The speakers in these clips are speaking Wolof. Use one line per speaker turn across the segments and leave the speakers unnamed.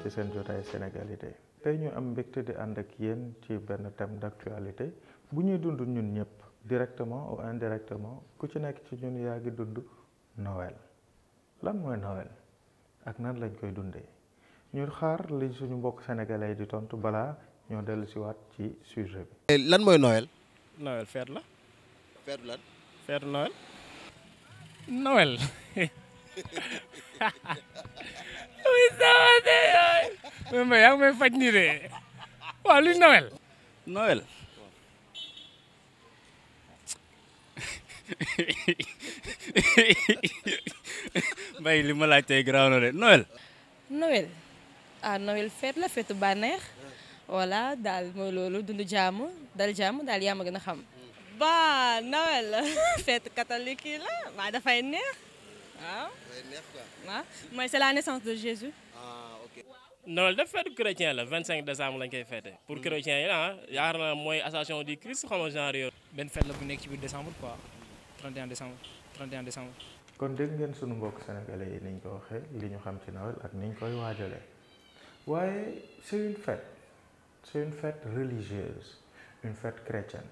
ci seen jotaay Sénégalité tey ñu am mbégte di ànd ak yéen ci benn thème d'actualité bu ñuy dund ñun ñëpp directement ou indirectement ku ci nekk ci ñun yaa ngi dund Noël. lan mooy Noël ak nan lañ koy dundee ñu xaar li suñu mbokk sénégalais di tontu balaa ñoo dellu si waat ci sujet bi.
lan mooy Noël.
Noël fête la.
feetu lan.
Fête Noël. Noël. oui ça va de mais yaa ngi may faj nii de waaw luy Noël.
Noël. Mbay li ma laaj tey garaaw na de Noël.
Noël Noël fête la feetu bànneex voilà daal mooy loolu dund jàmm dal jàmm daal yaa ma gën a xam.
ba Noël fête catholique yi la waaye dafay neex waaw.
dafay neex quoi.
waaw mooy c'est la naissance de Jésus.
Ok.
Noël daf feetu chrétien la 25 décembre lañ koy fêté pour chrétien yi la yaakaar naa mooy Ascension du Christ xam nga genre yooyu.
benn fête la bu nekk ci biir décembre quoi 31 décembre 31 décembre.
kon dégg ngeen sunu mbokk sénégalais yi niñ ko waxee li ñu xam ci Noël ak niñ koy waajalee waaye c'est une fête religieuse une fête chrétienne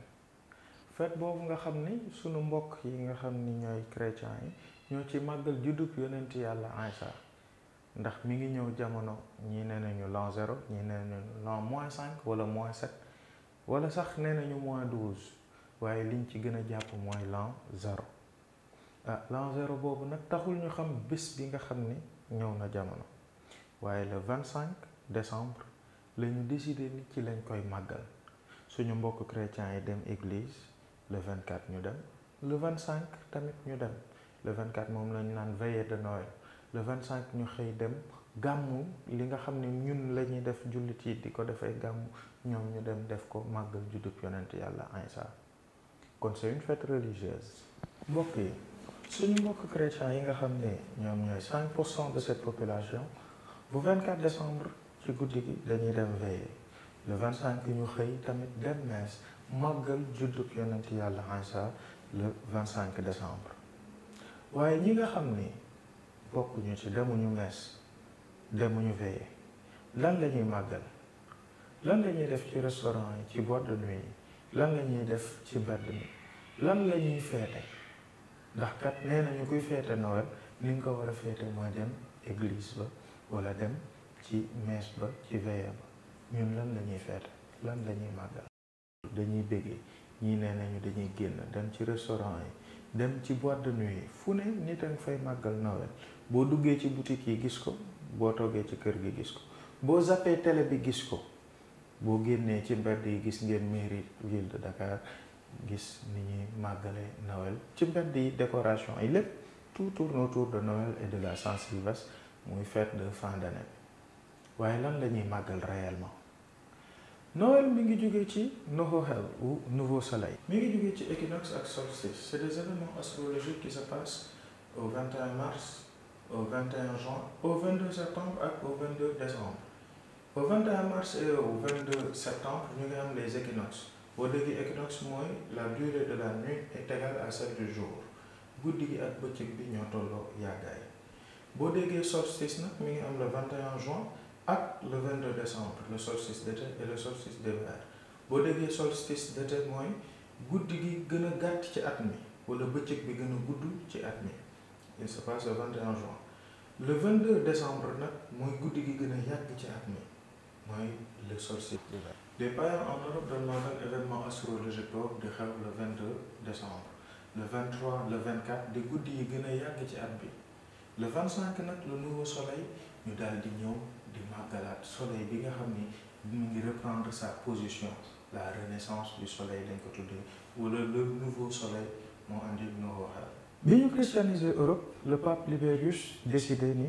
fête boobu nga xam ni sunu mbokk yi nga xam ni ñooy chrétiens yi ñoo ci màggal juddub yonent yàlla Isa ndax mi ngi ñëw jamono ñii nee nañu l'an 0 ñii nee nañu l'an -5 wala -7 wala sax nee nañu -12 waaye liñ ci gën a jàpp mooy l'an 0. l'an 0 boobu nag taxul ñu xam bés bi nga xam ni ñëw na jamono waaye le 25 décembre la ñu décidé ni ci lañ koy màggal suñu mbokk chrétiens yi dem église le 24 ñu dem le 25 tamit ñu dem le 24 moom la ñu naan veillée de Noël le 25 ñu xëy dem gàmmu li nga xam ne ñun la ñuy def jullit yi di ko defee gàmmu ñoom ñu dem def ko màggal juddub yonent yàlla Isa kon c'est une fête religieuse mbokk yi. suñu mbokk chrétiens yi nga xam ne ñoom ñooy 5% de cette population bu 24 décembre ci guddi gi dañuy dem veiller le 25 ñu xëy tamit dem messe màggal juddub yonent yàlla Isa le 25 décembre waaye ñi nga xam ni bokkuñu ci demuñu messe demuñu veiller lan la ñuy màggal lan la ñuy def ci restaurant yi ci boîte de nuit yi lan la ñuy def ci mbedd mi lan la ñuy feete ndax kat nee nañu kuy feete Noël ni nga ko war a feete mooy dem église ba wala dem ci messe ba ci veillée ba ñun lan la ñuy feete lan la ñuy màggal dañuy béggee ñii nee nañu dañuy génn dem ci restaurant yi dem ci boîte de nuit yi fu ne nit a nga fay màggal Noël boo duggee ci boutique yi gis ko boo toogee ci kër gi gis ko boo zappee télé bi gis ko boo génnee ci mbedd yi gis ngeen mairie ville de Dakar gis ni ñuy màggale Noël ci mbedd yi décoration yi lépp tout tourne autour de Noël et de la Saint-Sylvestre muy fête de fin d'année waaye lan la ñuy màggal réellement Noël mi ngi jógee ci Nohoel ou nouveau soleil mi ngi jógee ci équinoxe ak solstice c'est des événements astrologiques qui se passent au 21 mars au 21 juin au 22 septembre ak au 22 décembre au 21 mars et au 22 septembre ñu ngi am les équinoxes boo déggee équinoxe mooy la durée de la nuit est égale à celle du jour guddi gi ak bëccëg bi ñoo tolloo yàggaay boo déggee solstice nag mi ngi am le 21 juin ak le 22 décembre le solstice d'été et le solstice d'hiver boo déggee solstice d'été mooy guddi gi gën a gàtt ci at mi wala bëccëg bi gën a gudd ci at mi il se passe le 21 juin le 22 décembre nag mooy guddi gi gën a yàgg ci at mi mooy le solstice d'hiver. Les païens en Europe dañ màggal événement astrologique boobu di xew le 22 décembre le 23 le 24 di guddi yi gën a yàgg ci at bi le 25 nag le nouveau soleil ñu daal di ñëw di màggalaat soleil bi nga xam ni mu ngi reprendre sa position la renaissance du soleil lañ ko tuddee wala le nouveau soleil moo andi nouveau xel. bi ñu christianisé Europe le pape Libérius décidé ni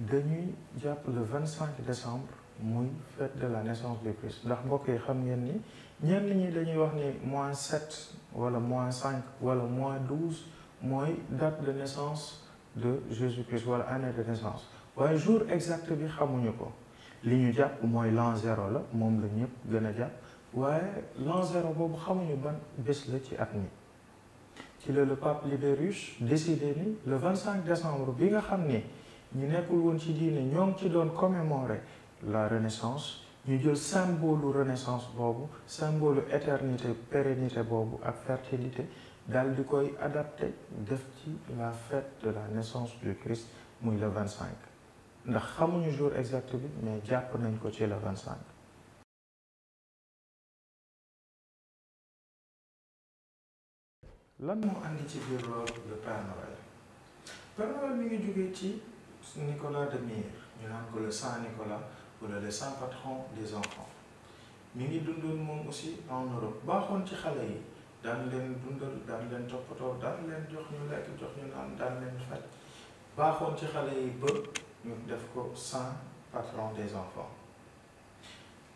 dañuy jàpp le 25 décembre. muy fête de la naissance du Christ ndax mbokk yi xam ngeen ni ñenn ñi dañuy wax ni -7 wala -5 wala -12 mooy date de naissance de Jésus-Christ wala année de naissance waaye jour exact bi xamuñu ko li ñu jàpp mooy l'an 0 la moom la ñëpp gën a jàpp waaye l'an 0 boobu xamuñu ban bés la ci at mi ci la le pape Libérius décidé ni le 25 décembre bi nga xam ni ñi nekkul woon ci diine ñoo ngi ci doon commémorer la renaissance ñu jël symbole renaissance boobu symbole éternité pérennité boobu ak fertilité daal di koy adapté def ci la fête de la naissance du Christ muy le 25 ndax xamuñu jour exact bi mais jàpp nañ ko ci le 25. lan moo andi ci biir loolu le Père Noël. Père Noël mi ngi jógee ci Nicolas de Myre ñu naan ko le Saint Nicolas wala le saint patron des enfants mi ngi dundoon moom aussi en Europe baaxoon ci xale yi daan leen dundal daan leen toppatoo daan leen jox ñu lekk jox ñu naan daan leen faj baaxoon ci xale yi ba ñu def ko saint patron des enfants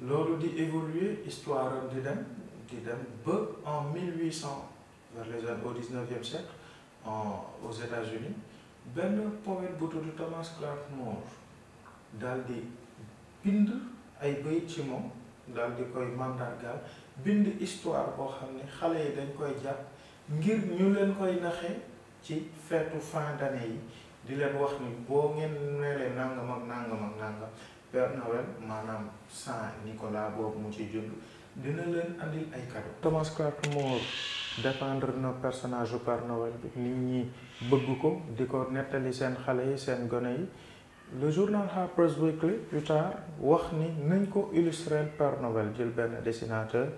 loolu di évoluer histoire di dem ba en 1800 vers les années au 19e siècle aux États-Unis benn poète bu tudd Thomas Clark Moore daal di bind ay bayit ci moom daal di koy mandargaal bind histoire boo xam ne xale yi dañ koy jàpp ngir ñu leen koy naxee ci feetu fin d'année yi di leen wax ni boo ngeen nelee nangam ak nangam ak nangam Père Noël maanaam Saint Nicolas boobu mu ci jund dina leen andil ay cadeau. Thomas Clark Moore défendre na personnage u Père Noël bi nit ñi bëgg ko di ko nettali seen xale yi seen gone yi le journal Harper's Weekly plus tard wax ni nañ ko illustrer Père Noël jël benn dessinateur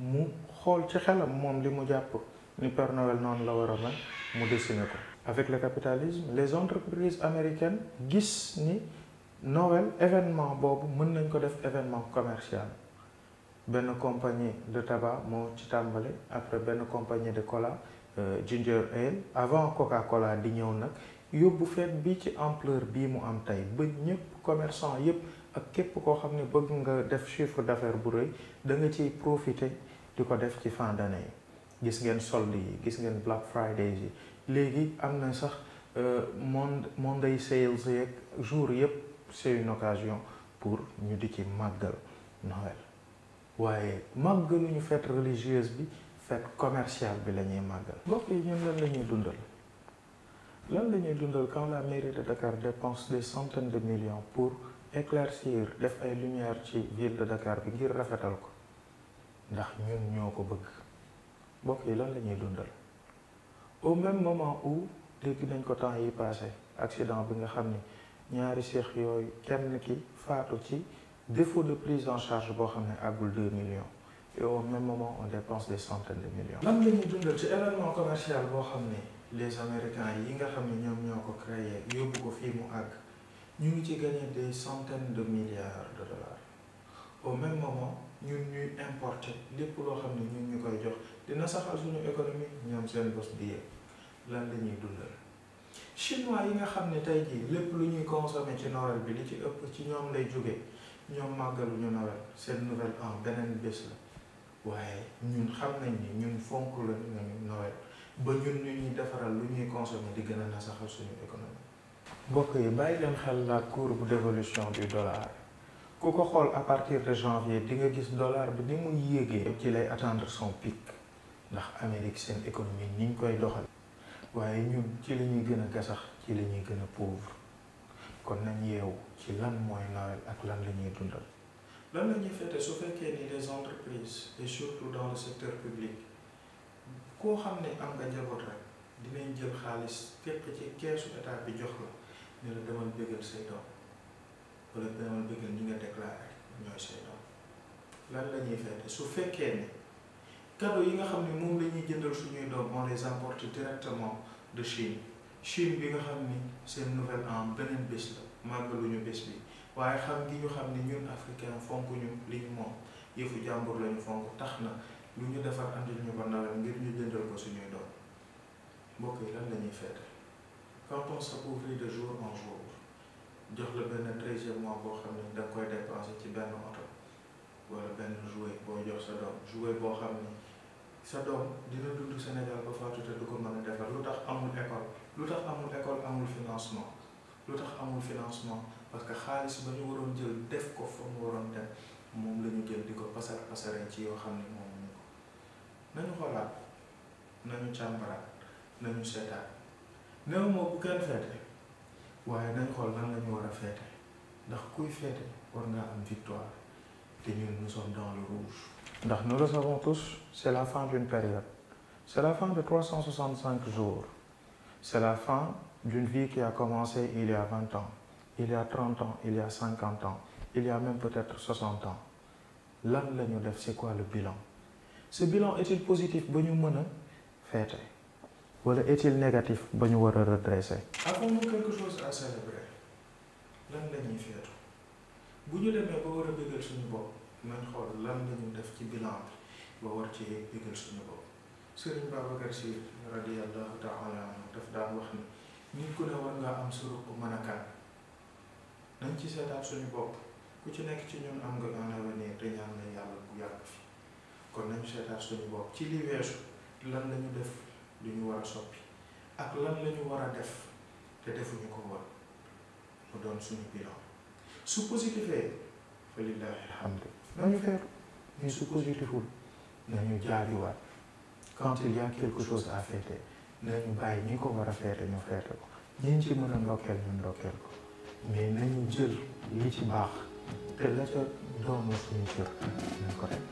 mu xool ci xelam moom li mu jàpp ni Père Noël noonu la war a mel mu dessiner ko. Avec le capitalisme les entreprises américaines gis ni Noël événement boobu mën nañ ko def événement commercial. benn compagnie de tabac moo ci tàmbali après benn compagnie de cola ginger ale avant Coca-Cola di ñëw nag yóbbu fête bi ci ampleur bii mu am tey ba ñëpp commerçant yëpp ak képp koo xam ne bëgg nga def chiffre d'affaires bu rëy da nga ciy profiter di ko def ci fin d'année yi gis ngeen solde yi gis ngeen Black Friday yi léegi am na sax Monday sales yeeg jour yëpp c'est une occasion pour ñu di ci màggal Noël. waaye màggaluñu fête religieuse bi fête commerciale bi la ñuy màggal. mbokk yi ñun lan la ñuy dundal quand la mairie de Dakar dépense des centaines de millions pour éclaircir def ay lumière ci ville de Dakar bi ngir rafetal ko ndax ñun ñoo ko bëgg mbokk yi lan la ñuy dundal au même moment où dégg nañ ko temps yi passé accident bi nga xam ni ñaari seex yooyu kenn ki faatu ci défaut de prise en charge boo xam ne àggul 2 millions et au même moment on dépense des centaines de millions. lan la ñuy dundal ci événement commercial boo xam ne les américains yi nga xam ne ñoom ñoo ko créé yóbbu ko fii mu àgg ñu ngi ci gagné des centaines de milliards de dollars au même moment ñun ñuy importer lépp loo xam ne ñun ñu koy jox dina saxal suñu économie ñoom seen bos bi yëpp lan la ñuy dundal. chinois yi nga xam ne tey jii lépp lu ñuy consommer ci Noël bi li ci ëpp ci ñoom lay jógee. ñoom màggaluñu Noël seen nouvelle an beneen bés la waaye ñun xam nañ ni ñun fonk la nañu Noël ba ñun ñu ñuy defaral lu ñuy consommer di gën a nasaxal suñu économie. mbokk yi bàyyi leen xel la courbe d'évolution du dollar ku ko xool à partir de janvier di nga gis dollar bi ni mu yéegee ci lay attendre son pic ndax Amérique seen économie ni ñu koy doxal waaye ñun ci la ñuy gën a gasax ci la ñuy gën a pauvre. kon nañ yeewu ci lan mooy Noël ak lan la ñuy dundal. lan la ñuy fête su fekkee ni les entreprises et surtout dans le secteur public koo xam ne am nga njaboot rek dinañ jël xaalis fekk ci keesu état bi jox la ne la demal bëggal say doom wala demal bëggal ñi nga déclaré ñooy say doom. lan la ñuy fête su fekkee ni cadeau yi nga xam ne moom la ñuy jëndal suñuy doom on les importe directement de Chine bi nga xam ni seen nouvelle an beneen bés la màggaluñu bés bi waaye xam gi ñu xam ni ñun africain fonk ñu li ñu moom yëfu jàmbur lañu fonk tax na lu ñu defar andil ñu ko Noël ngir ñu jëndal ko suñuy doom mbokk yi lan la ñuy fête quand on s'appauvrit de jour en jour jox la benn 13e mois boo xam ne da koy dépenser ci benn oto wala benn jouet boo jox sa doom jouet boo xam ni sa doom dina dund Sénégal ba faatu te du ko mën a defar lu tax amul école amul financement lu tax amul financement parce que xaalis ba ñu waroon jël def ko fa mu waroon dem moom la ñu jël di ko pasaree ci yoo xam ne moom ñu ko nañu xoolaat nañu càmbaraat nañu seetaat néew moo bu kenn feete waaye nañ xool nan la ñu war a feete ndax kuy féete war ngaa am victoire te ñun nous sommes dans le rouge. ndax nous le savons tous, c'est la fin d'une période, c'est la fin de 365 jours, c'est la fin d'une vie qui a commencé il y a 20 ans, il y a 30 ans, il y a 50 ans, il y a même peut-être 60 ans. Lan la ñu def, c'est quoi le bilan? Ce bilan est-il positif ba ñu mën a féete wala est-il négatif ba ñu war a redresser? Avons-nous quelque chose à célébrer? Lan la ñuy féetu bu ñu demee ba war a bégal suñu bopp nañ xool lan la ñu def ci bilan bi ba war ci bégal suñu bopp. Sëriñ Babacar Sy radiyallahu ta'ala anhu daf daan wax ni nit ku ne war ngaa am sa ruq mën a kan. Nañ ci seetaat suñu bopp ku ci nekk ci ñun am nga un avenir te ñaan na yàlla bu yàgg fi kon nañu seetaat suñu bopp ci li weesu lan la ñu def lu ñu war a soppi ak lan la ñu war a def te defuñu ko woon mu doon suñu bilan su positifee fa lillahi alhamdu nañu feetu mais su positiful nañu jaajuwaat quand il y a quelque chose à fêter nañu bàyyi ñi ko war a feete ñu feete ko ñi ci mën a ndokkeel ñu ndokkeel ko mais nañu jël li ci baax te la ca doonu suñu cër nañ ko teg